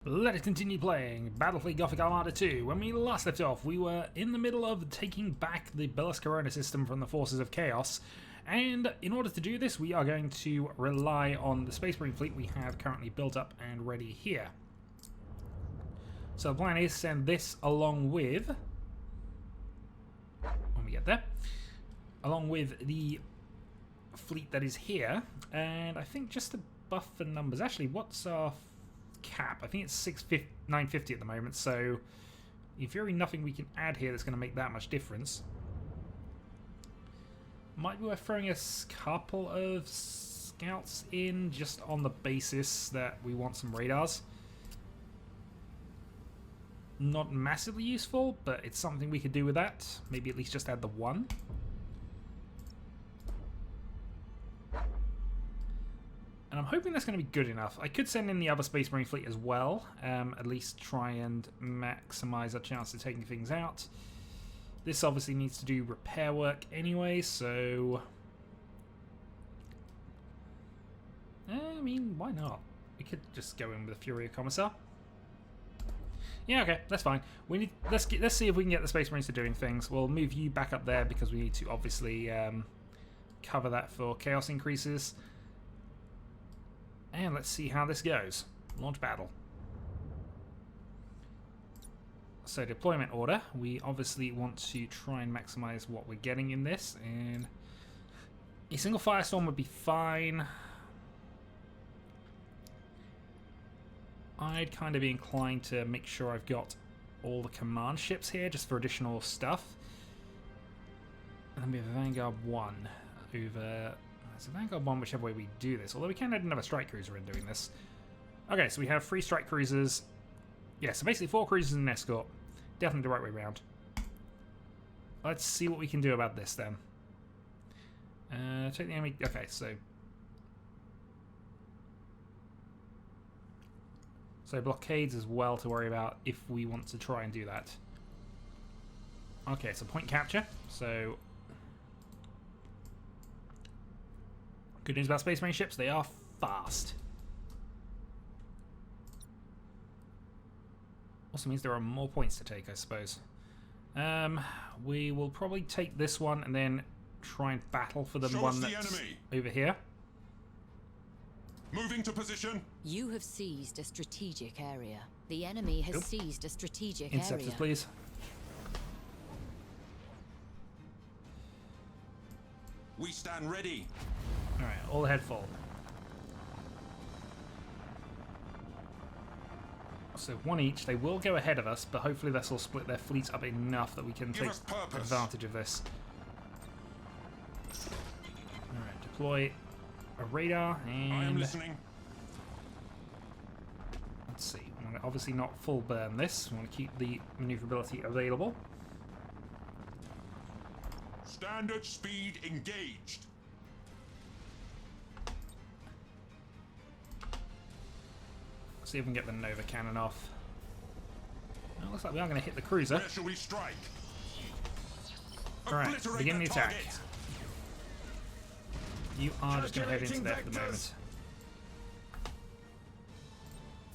Let us continue playing Battlefleet Gothic Armada 2. When we last left off, we were in the middle of taking back the Bellis Corona system from the forces of Chaos, and in order to do this, we are going to rely on the Space Marine fleet we have currently built up and ready here. So the plan is send this along with, when we get there, along with the fleet that is here, and I think just to buff the numbers. Actually, what's our cap? I think it's 950 at the moment, so in theory nothing we can add here that's going to make that much difference. Might be worth throwing a couple of scouts in just on the basis that we want some radars. Not massively useful, but it's something we could do with that. Maybe at least just add the one. And I'm hoping that's going to be good enough. I could send in the other Space Marine fleet as well. At least try and maximize our chance of taking things out. This obviously needs to do repair work anyway, so... I mean, why not? We could just go in with a Fury Commissar. Yeah, okay, that's fine. We need let's see if we can get the Space Marines to doing things. We'll move you back up there because we need to obviously cover that for chaos increases. And let's see how this goes. Launch battle. So deployment order. We obviously want to try and maximize what we're getting in this, and a single firestorm would be fine. I'd kind of be inclined to make sure I've got all the command ships here just for additional stuff. And then we have a Vanguard 1 over... It's a Vanguard 1 whichever way we do this, although we can add another strike cruiser in doing this. Okay, so we have 3 strike cruisers. Yeah, so basically 4 cruisers and an escort. Definitely the right way around. Let's see what we can do about this then. Take the enemy... Okay, so blockades as well to worry about if we want to try and do that. Okay, so point capture. So... Good news about Space Marine ships, they are fast. Also means there are more points to take, I suppose. We will probably take this one and then try and battle for the one that's over here. Moving to position. You have seized a strategic area. The enemy has seized a strategic Interceptors, area. please. We stand ready. Alright, all ahead full. So 1 each. They will go ahead of us, but hopefully this will split their fleets up enough that we can take advantage of this. Alright, deploy a radar and... I am listening. Let's see. We want to obviously not full burn this. We want to keep the maneuverability available. Standard speed engaged. See if we can get the Nova cannon off. Well, looks like we are going to hit the cruiser. Where shall we strike? Alright, begin the attack. You are just going to head into there for the moment.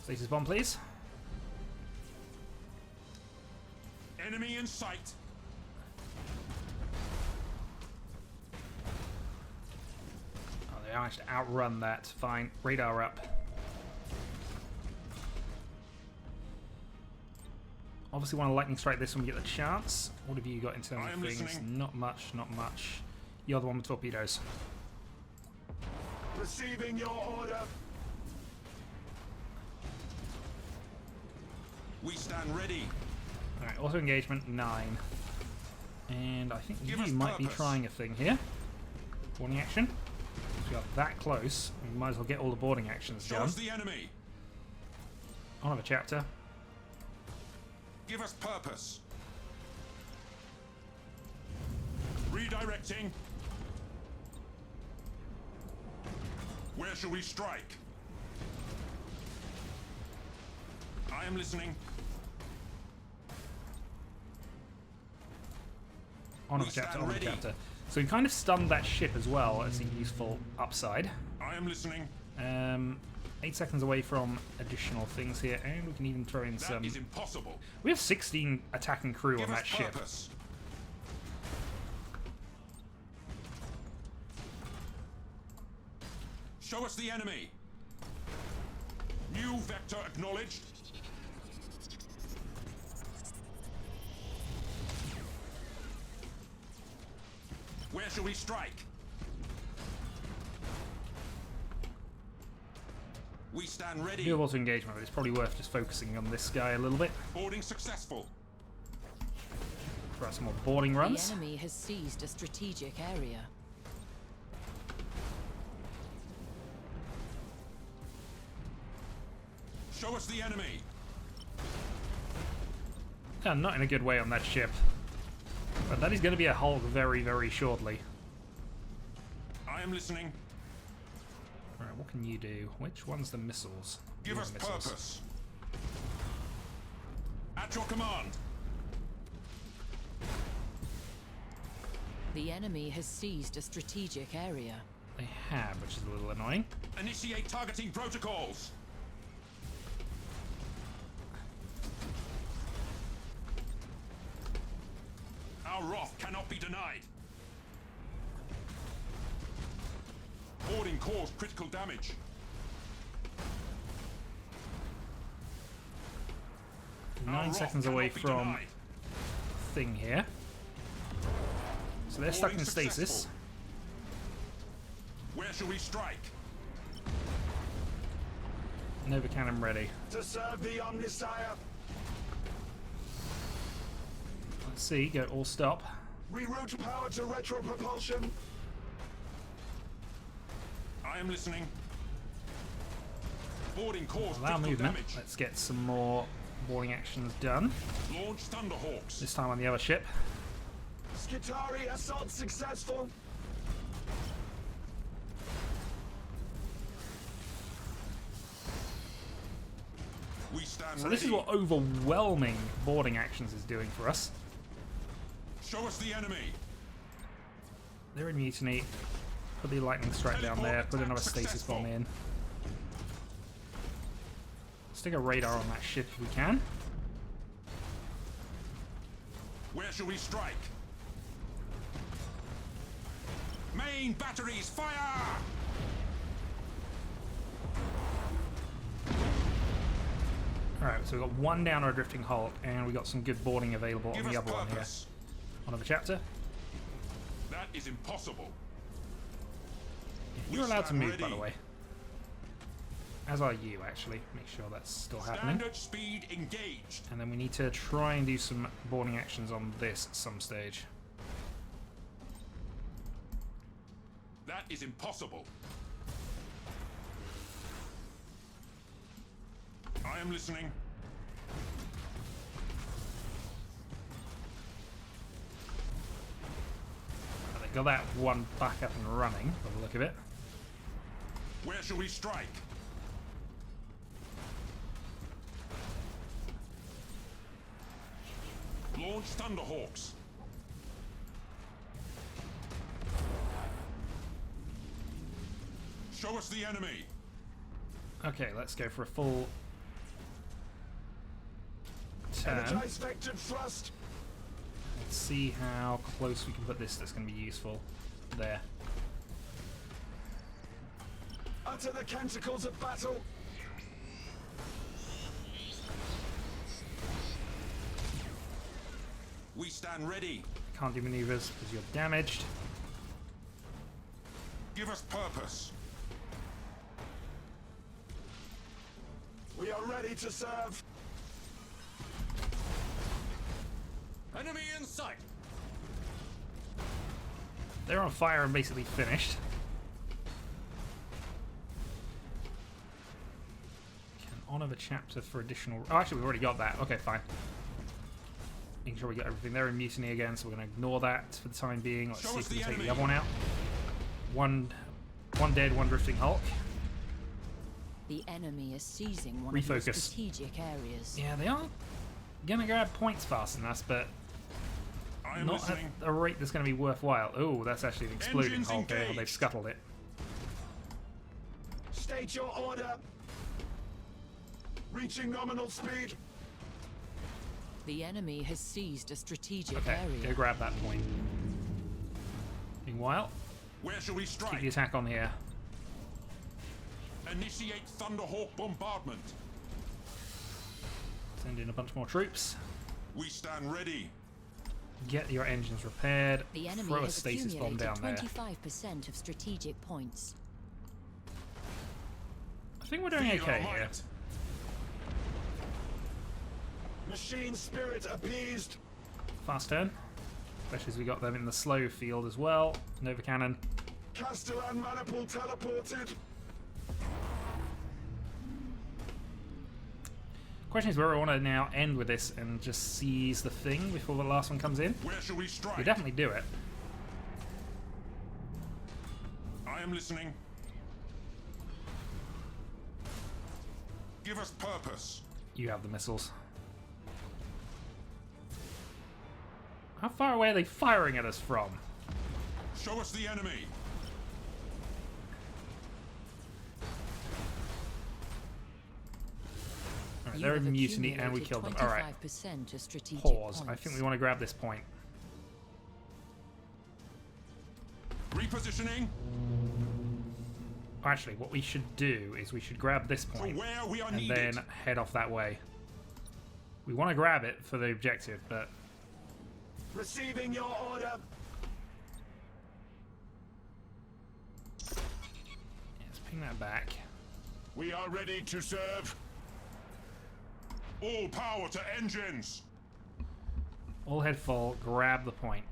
Stasis bomb, please. Enemy in sight. Oh, they managed to outrun that. Fine. Radar up. Obviously want to lightning strike this when we get the chance. What have you got in terms of things? Listening. Not much, not much. You're the one with torpedoes. Receiving your order. We stand ready. Alright, auto engagement 9. And I think Give you us might be purpose. trying a thing here. Boarding action. If we are that close, we might as well get all the boarding actions Show done. us the enemy. On have a chapter. Give us purpose. Redirecting. Where shall we strike? I am listening. On have a chapter, on have a chapter. So we kind of stunned that ship as well as a useful upside. I am listening. 8 seconds away from additional things here, and we can even throw in some... That is impossible. We have 16 attacking crew Give on us that ship. purpose. Show us the enemy. New vector acknowledged. Where shall we strike? We stand ready. Doable to engagement, but it's probably worth just focusing on this guy a little bit. Boarding successful. Try some more boarding runs. The enemy has seized a strategic area. Show us the enemy. Not in a good way on that ship. But that is going to be a Hulk very, very shortly. I am listening. Alright, what can you do? Which one's the missiles? Give You're us the missiles. purpose. At your command. The enemy has seized a strategic area. They have, which is a little annoying. Initiate targeting protocols. Our wrath cannot be denied. Boarding caused critical damage. Our 9 wrath seconds cannot away be from denied. thing here. So they're stuck in Boarding stasis. successful. Where shall we strike? Nova cannon ready. To serve the Omnisire. Let's see, go all stop. Reroute power to retro propulsion. I am listening. Boarding caused Allow critical movement. damage. Let's get some more boarding actions done. Launch Thunderhawks. This time on the other ship. Skitari assault successful. We stand So ready. this is what overwhelming boarding actions is doing for us. Show us the enemy. They're in mutiny. Put the lightning strike down there. Put another stasis bomb in. Stick a radar on that ship if we can. Where shall we strike? Main batteries, fire! Alright, so we've got one down our drifting Hulk, and we've got some good boarding available Give on the us other one here. purpose. Another chapter. That is impossible. You're allowed to stand move, by ready. the way. As are you, actually. Make sure that's still happening. Standard speed engaged. And then we need to try and do some boarding actions on this at some stage. That is impossible. I am listening. They got that one back up and running, by the look of it. Where shall we strike? Launch Thunderhawks. Show us the enemy. Okay, let's go for a full turn. Energize vector thrust. Let's see how close we can put this. That's going to be useful. There. Utter the canticles of battle. We stand ready. Can't do maneuvers because you're damaged. Give us purpose. We are ready to serve. Enemy in sight. They're on fire and basically finished. Can honor the chapter for additional... Oh, actually, we've already got that. Okay, fine. Making sure we get everything. They're in mutiny again, so we're going to ignore that for the time being. Let's see if we can take the other one out. One dead, one drifting Hulk. The enemy is seizing one of your Refocus. strategic areas. Yeah, they are going to grab points faster than us, but I am not at listening. a rate that's going to be worthwhile. Oh, that's actually an exploding Engines Hulk. They've engaged. scuttled it. State your order. Reaching nominal speed. The enemy has seized a strategic Okay, area. go grab that point. Meanwhile, Where shall we keep strike? the attack on here. Initiate Thunderhawk bombardment. Send in a bunch more troops. We stand ready. Get your engines repaired. The enemy Throw a has stasis bomb accumulated down there. 25% of strategic points. I think we're doing Feel okay our here. might. Machine spirit appeased. Fast turn. Especially as we got them in the slow field as well. Nova Cannon. Castellan maniple teleported. Question is whether I want to now end with this and just seize the thing before the last one comes in. Where shall we strike? We definitely do it. I am listening. Give us purpose. You have the missiles. How far away are they firing at us from? Show us the enemy. Alright, You they're have in mutiny and we accumulated killed them. Alright, 25% of strategic pause. I points. think we want to grab this point. Repositioning. Actually, what we should do is we should grab this For point where we are and needed. then head off that way. We want to grab it for the objective, but Receiving your order. let's ping that back. We are ready to serve. All power to engines. All head full, grab the point.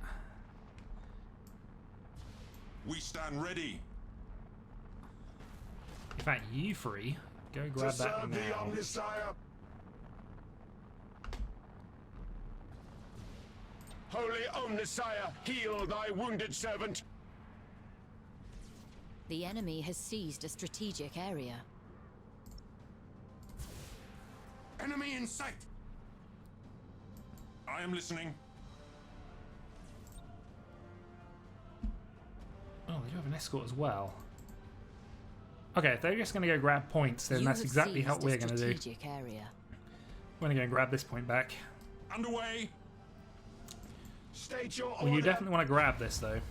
We stand ready. In fact, you three, go grab to that serve now. the Omnisire. Holy Omnisire, heal thy wounded servant. The enemy has seized a strategic area. Enemy in sight. I am listening. Oh, they do have an escort as well. Okay, if they're just going to go grab points, then You that's have exactly how seized we're a going to do. strategic area. We're going to go and grab this point back. Underway. State your Well, order. you definitely want to grab this, though.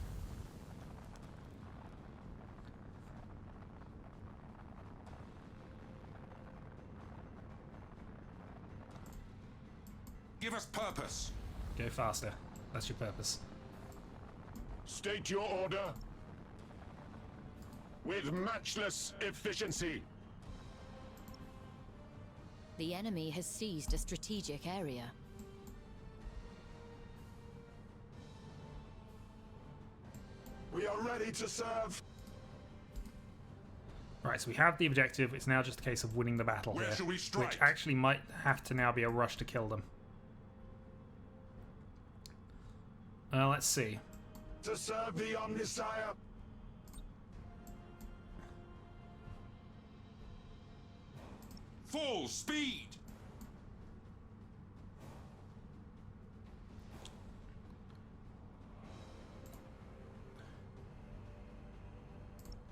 Give us purpose. Go faster. That's your purpose. State your order. With matchless efficiency. The enemy has seized a strategic area. We are ready to serve. Right, so we have the objective. It's now just a case of winning the battle Where here. shall we strike? Which actually might have to now be a rush to kill them. Let's see. To serve the Omnisire. Full speed.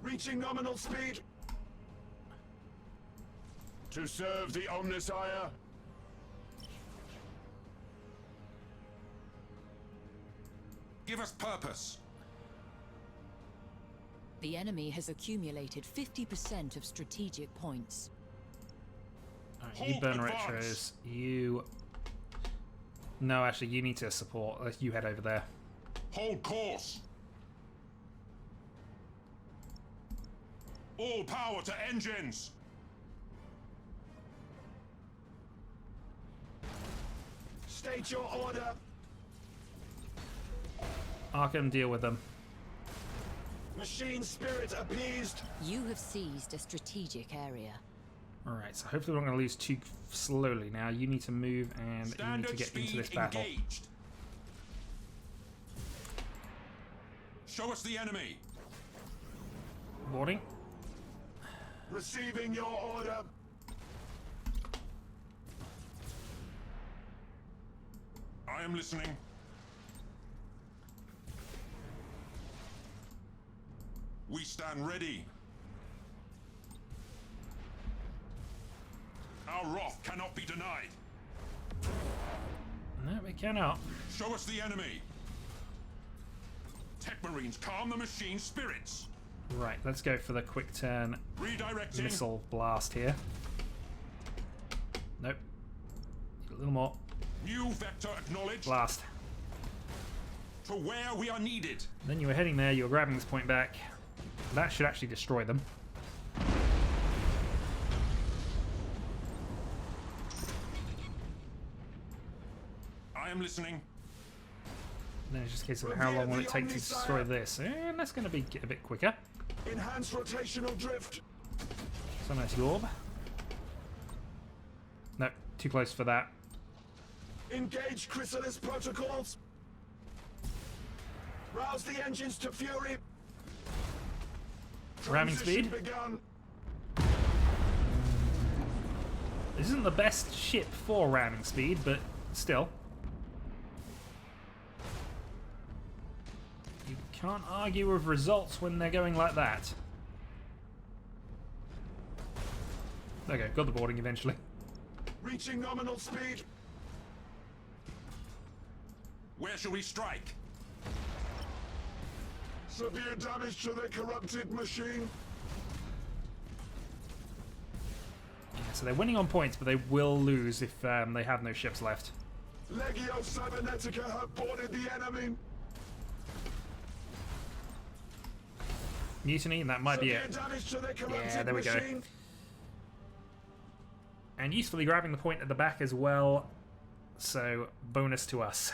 Reaching nominal speed. To serve the Omnisire. Give us purpose. The enemy has accumulated 50% of strategic points. Alright, you Halt burn advance. retros. You... No, actually, you need to support. You head over there. Hold course. All power to engines. State your order. Arkham, deal with them. Machine spirit appeased. You have seized a strategic area. Alright, so hopefully we're not going to lose too slowly now. You need to move and you need Standard to get speed into this battle. engaged. Show us the enemy. Boarding. Receiving your order. I am listening. We stand ready. Our wrath cannot be denied. No, we cannot. Show us the enemy. Tech Marines, calm the machine spirits. Right, let's go for the quick turn Redirecting. missile blast here. Nope. A little more. New vector acknowledged. Blast. To where we are needed. Then you were heading there, you were grabbing this point back. That should actually destroy them. I am listening. Then it's just a case of how long will it take to destroy this. And that's going to be a bit quicker. Enhance rotational drift. So nice Yorb. Nope, too close for that. Engage chrysalis protocols. Rouse the engines to fury. Ramming Transition speed. begun. This isn't the best ship for ramming speed, but still. You can't argue with results when they're going like that. Okay, got the boarding eventually. Reaching nominal speed. Where shall we strike? Severe damage to the corrupted machine. Yeah, so they're winning on points, but they will lose if they have no ships left. Legio Cybernetica have boarded the enemy. Mutiny, and that might be Severe it. damage to the corrupted Yeah, there we go. machine. And usefully grabbing the point at the back as well, so bonus to us.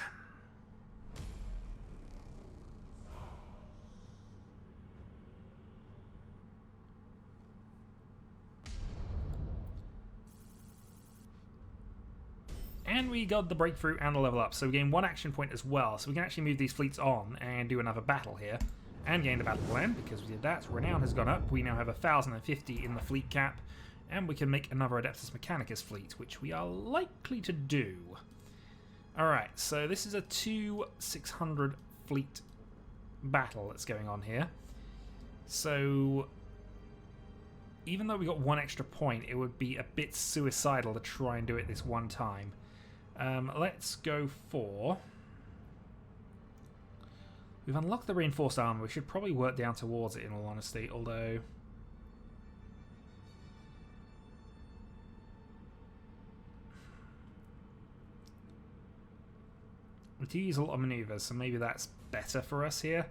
And we got the breakthrough and the level up, so we gain 1 action point as well, so we can actually move these fleets on and do another battle here. And gain the battle plan, because we did that. Renown has gone up, we now have 1,050 in the fleet cap, and we can make another Adeptus Mechanicus fleet, which we are likely to do. Alright, so this is a 2-600 fleet battle that's going on here. So, even though we got 1 extra point, it would be a bit suicidal to try and do it this one time. Let's go for... We've unlocked the reinforced armor. We should probably work down towards it, in all honesty, although... We do use a lot of maneuvers, so maybe that's better for us here.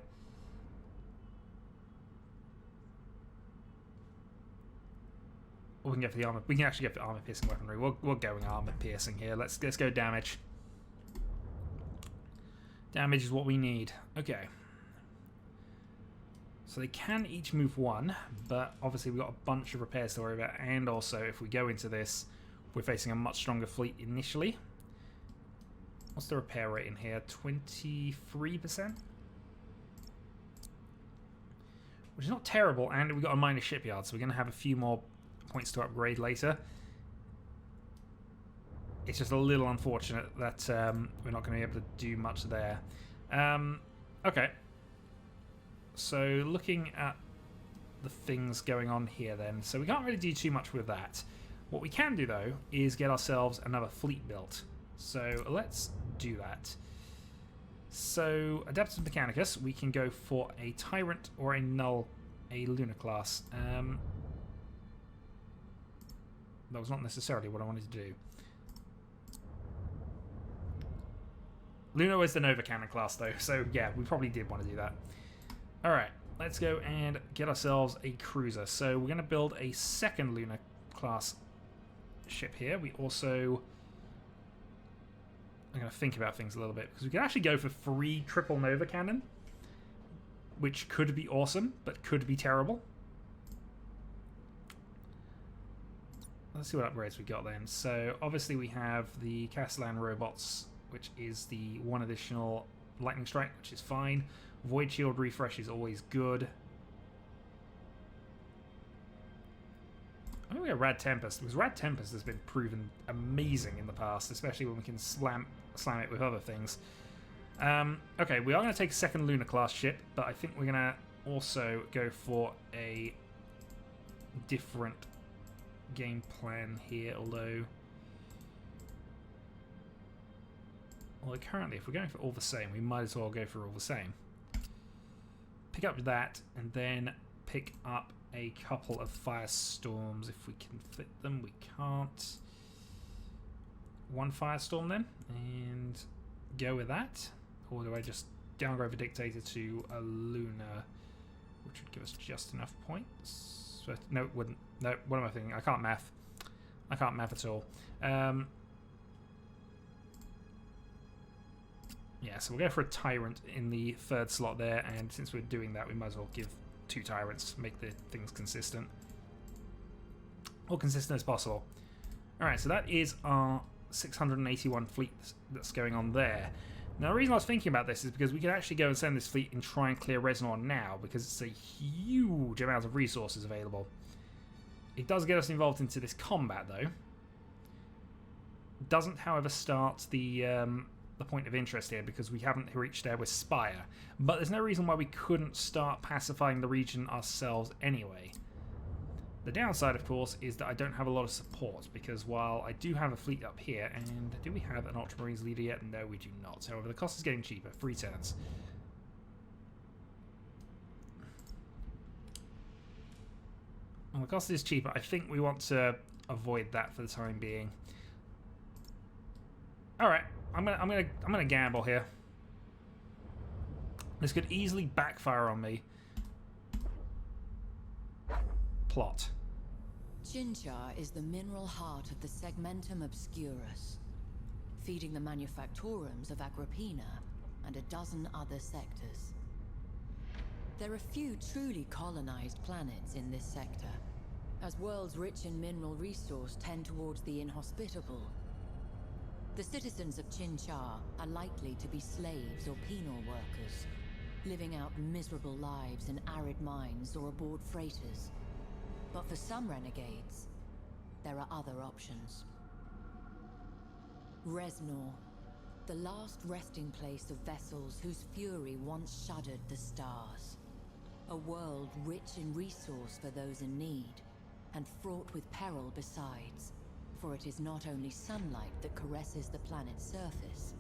Or we can go for the armor. We can actually go for armor piercing weaponry. We're going armor piercing here. Let's go damage. Damage is what we need. Okay. So they can each move 1, but obviously we've got a bunch of repairs to worry about, and also if we go into this, we're facing a much stronger fleet initially. What's the repair rate in here? 23%? Which is not terrible, and we've got a minor shipyard, so we're going to have a few more points to upgrade later. It's just a little unfortunate that we're not going to be able to do much there. Okay. So looking at the things going on here then. So we can't really do too much with that. What we can do though is get ourselves another fleet built. So let's do that. So Adeptus Mechanicus, we can go for a Tyrant or a Null, a Lunar class. That was not necessarily what I wanted to do. Luna is the Nova Cannon class though, so yeah, we probably did want to do that. Alright, let's go and get ourselves a cruiser. So we're going to build a second Luna class ship here. We also... I'm going to think about things a little bit, because we can actually go for 3 triple Nova Cannon, which could be awesome, but could be terrible. Let's see what upgrades we got then. So obviously we have the Castellan robots, which is the 1 additional lightning strike, which is fine. Void shield refresh is always good. I'm going to go Rad Tempest, because Rad Tempest has been proven amazing in the past, especially when we can slam it with other things. Okay, we are going to take a second Lunar class ship, but I think we're going to also go for a different game plan here, although Although currently, if we're going for all the same, we might as well go for all the same. Pick up that, and then pick up a couple of firestorms if we can fit them. We can't. One firestorm then, and go with that. Or do I just downgrade the dictator to a lunar, which would give us just enough points? So, no, it wouldn't. No, what am I thinking? I can't math. I can't math at all. Yeah, so we'll go for a tyrant in the third slot there, and since we're doing that, we might as well give 2 tyrants to make the things consistent. Or consistent as possible. Alright, so that is our 681 fleet that's going on there. Now, the reason I was thinking about this is because we can actually go and send this fleet and try and clear Reznor now, because it's a huge amount of resources available. It does get us involved into this combat, though. Doesn't, however, start the point of interest here, because we haven't reached there with Spire. But there's no reason why we couldn't start pacifying the region ourselves anyway. The downside, of course, is that I don't have a lot of support, because while I do have a fleet up here, and do we have an Ultramarines leader yet? No, we do not. However, the cost is getting cheaper. 3 turns. Well, the cost is cheaper. I think we want to avoid that for the time being. All right, I'm gonna gamble here. This could easily backfire on me. Plot. Chinchar is the mineral heart of the Segmentum Obscurus, feeding the manufactorums of Agrippina and a dozen other sectors. There are few truly colonized planets in this sector, as worlds rich in mineral resource tend towards the inhospitable. The citizens of Chinchar are likely to be slaves or penal workers, living out miserable lives in arid mines or aboard freighters. But for some renegades, there are other options. Reznor, the last resting place of vessels whose fury once shuddered the stars. A world rich in resource for those in need, and fraught with peril besides, for it is not only sunlight that caresses the planet's surface,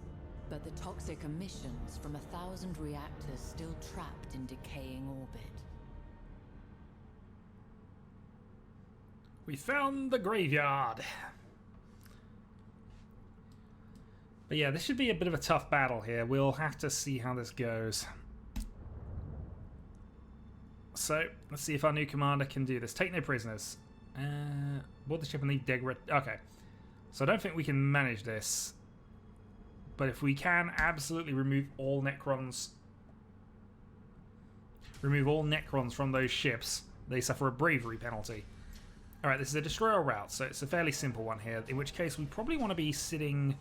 but the toxic emissions from 1,000 reactors still trapped in decaying orbit. We found the graveyard. But yeah, this should be a bit of a tough battle here. We'll have to see how this goes. So, let's see if our new commander can do this. Take no prisoners. Board the ship and leave Degra. Okay. So I don't think we can manage this. But if we can, absolutely remove all Necrons. Remove all Necrons from those ships. They suffer a bravery penalty. Alright, this is a destroyer route, so it's a fairly simple one here, in which case we probably want to be sitting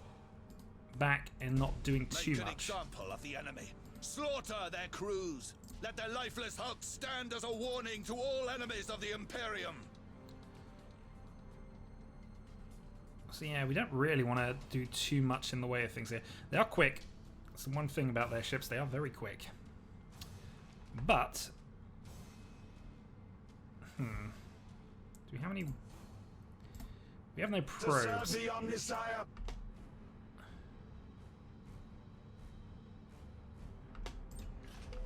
back and not doing too much. Make an example of the enemy. Slaughter their crews. Let their lifeless hulks stand as a warning to all enemies of the Imperium. So yeah, we don't really want to do too much in the way of things here. They are quick. That's the one thing about their ships. They are very quick. But... do we have any... We have no probes. To serve the Omnissiah.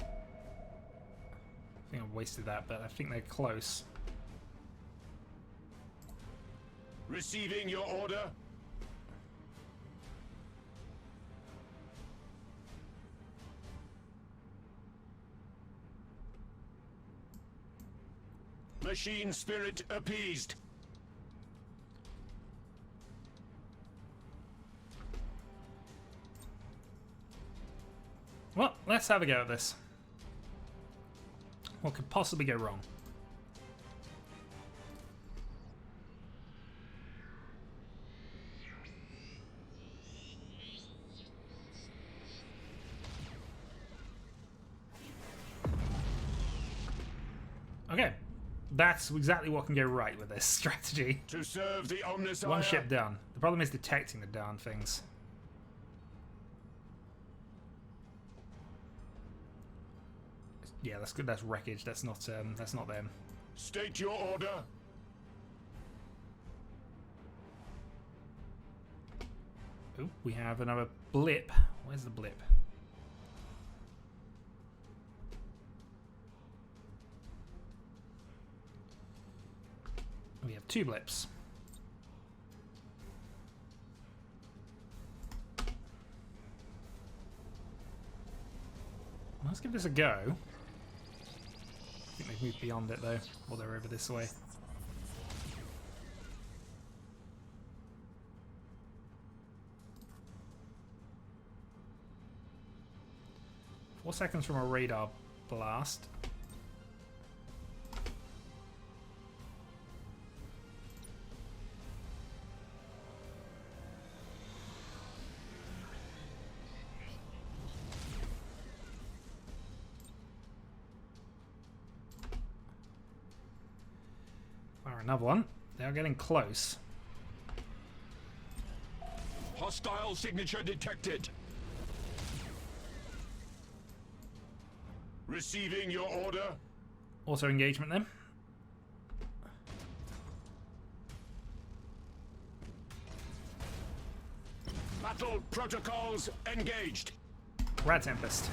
I think I've wasted that, but I think they're close. Receiving your order. Machine spirit appeased. Well, let's have a go at this. What could possibly go wrong? Okay, that's exactly what can go right with this strategy. To serve the Omnissiah. One ship done. The problem is detecting the darn things. Yeah, that's good. That's wreckage. That's not them. State your order. Oh, we have another blip. Where's the blip? We have 2 blips. Let's give this a go. I think they've moved beyond it though, or they're over this way. Four seconds from a radar blast. Fire another one. They're getting close. Hostile signature detected. Receiving your order. Auto engagement then. Battle protocols engaged. Rad Tempest.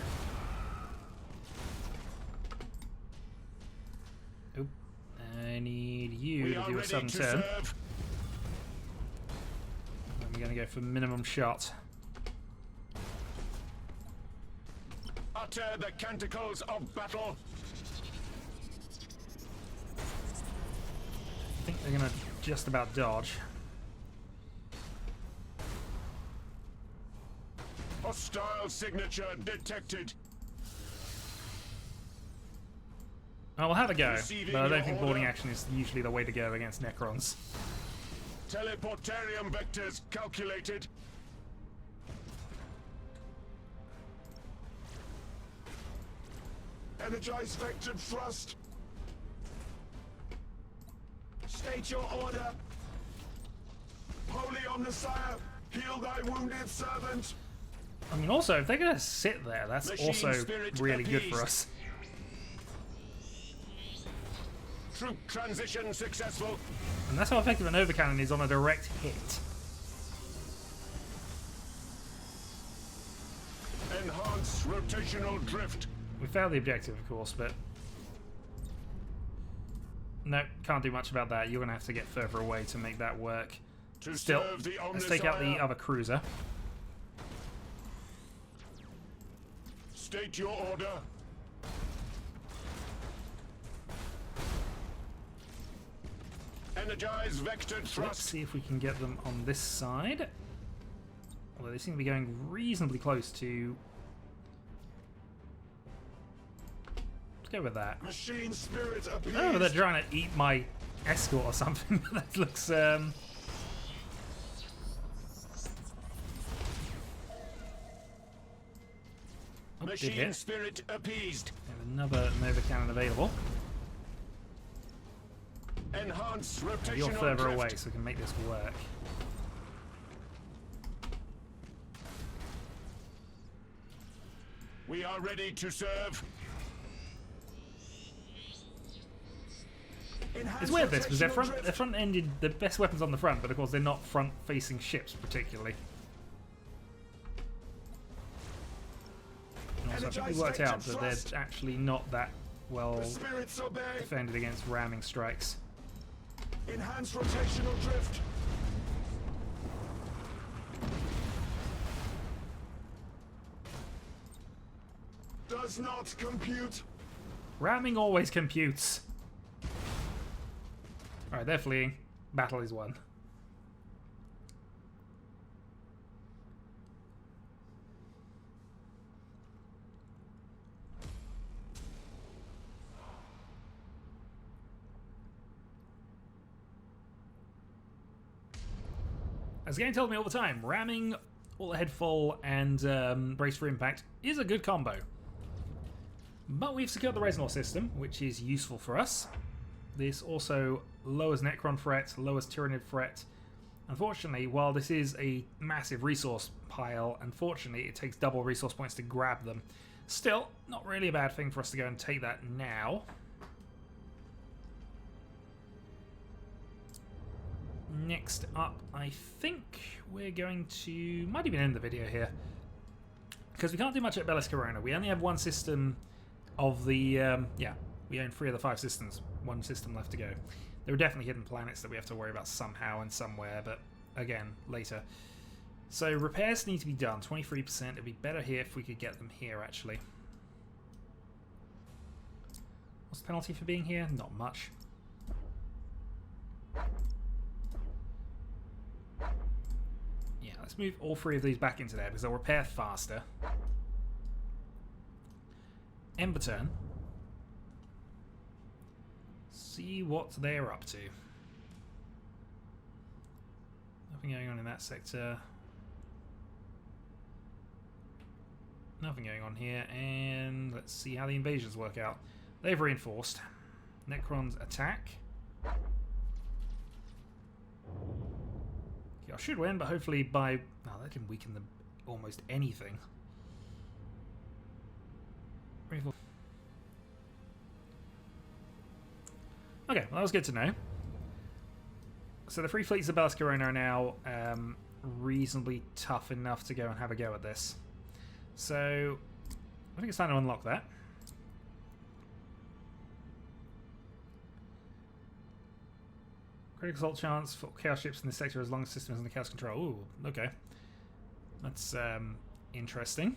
Oop. I need you to do a sudden turn. I'm going to go for minimum shot. Utter the canticles of battle. I think they're going to just about dodge. Hostile signature detected. Oh, we'll have a go, Receiving but I don't your think boarding order. action is usually the way to go against Necrons. Teleportarium vectors calculated. Energize vector thrust. State your order. Holy Omnissiah, heal thy wounded servant. I mean, also, if they're going to sit there, that's Machine also spirit really good for appeased. us. Troop transition successful. And that's how effective an overcannon is on a direct hit. Enhance rotational drift. We failed the objective, of course, but... No, can't do much about that. You're going to have to get further away to make that work. To Still, serve the let's take out the Omnissiah. other cruiser. State your order. Energize vector Let's thrust. see if we can get them on this side. Although they seem to be going reasonably close to... Let's go with that. Machine spirit appeased. I don't know if they're trying to eat my escort or something, but that looks... Oh, did Machine hit. spirit appeased. We have another Nova Cannon available. Enhance rotational You're further drift. away, so we can make this work. We are ready to serve. It's weird this, because they're front-ended, the best weapons on the front, but of course they're not front-facing ships particularly. And also, I think we worked out that they're actually not that well The spirits obey. defended against ramming strikes. Enhance rotational drift. Does not compute. Ramming always computes. Alright, they're fleeing. Battle is won. As the game tells me all the time, ramming, all ahead full, and brace for impact is a good combo. But we've secured the Resnor system, which is useful for us. This also lowers Necron threat, lowers Tyranid threat. Unfortunately, while this is a massive resource pile, unfortunately it takes double resource points to grab them. Still, not really a bad thing for us to go and take that now. next up, I think we're going to... might even end the video here. Because we can't do much at Bellis Corona. We only have one system of the... yeah, we own 3 of the 5 systems. One system left to go. There are definitely hidden planets that we have to worry about somehow and somewhere, but again, later. So repairs need to be done, 23%. It'd be better here if we could get them here, actually. What's the penalty for being here? Not much. Yeah, let's move all 3 of these back into there because they'll repair faster. Ember turn. See what they're up to. Nothing going on in that sector. Nothing going on here, and let's see how the invasions work out. They've reinforced. Necrons attack. Okay, I should win, but hopefully by... oh, that can weaken them almost anything. Okay, well, that was good to know. So the 3 fleets of Bellis Corona are now reasonably tough enough to go and have a go at this. So I think it's time to unlock that. Critical assault chance for chaos ships in this sector as long as the system is under chaos control. Ooh, okay. That's interesting.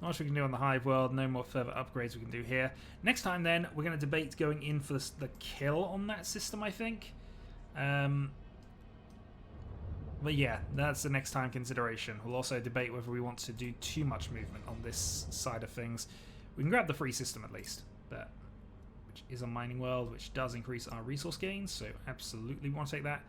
Not much we can do on the Hive World. No more further upgrades we can do here. Next time, then, we're going to debate going in for the kill on that system, I think. But yeah, that's the next time consideration. We'll also debate whether we want to do too much movement on this side of things. We can grab the free system at least, but which is a mining world, which does increase our resource gains, so absolutely want to take that.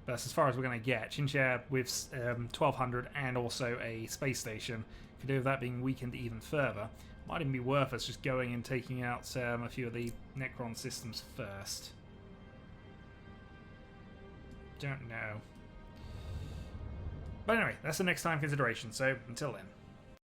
But that's as far as we're going to get. Chinchilla with 1200 and also a space station could do with that being weakened even further. Might even be worth us just going and taking out a few of the Necron systems first. Don't know. But anyway, that's the next time consideration, so until then.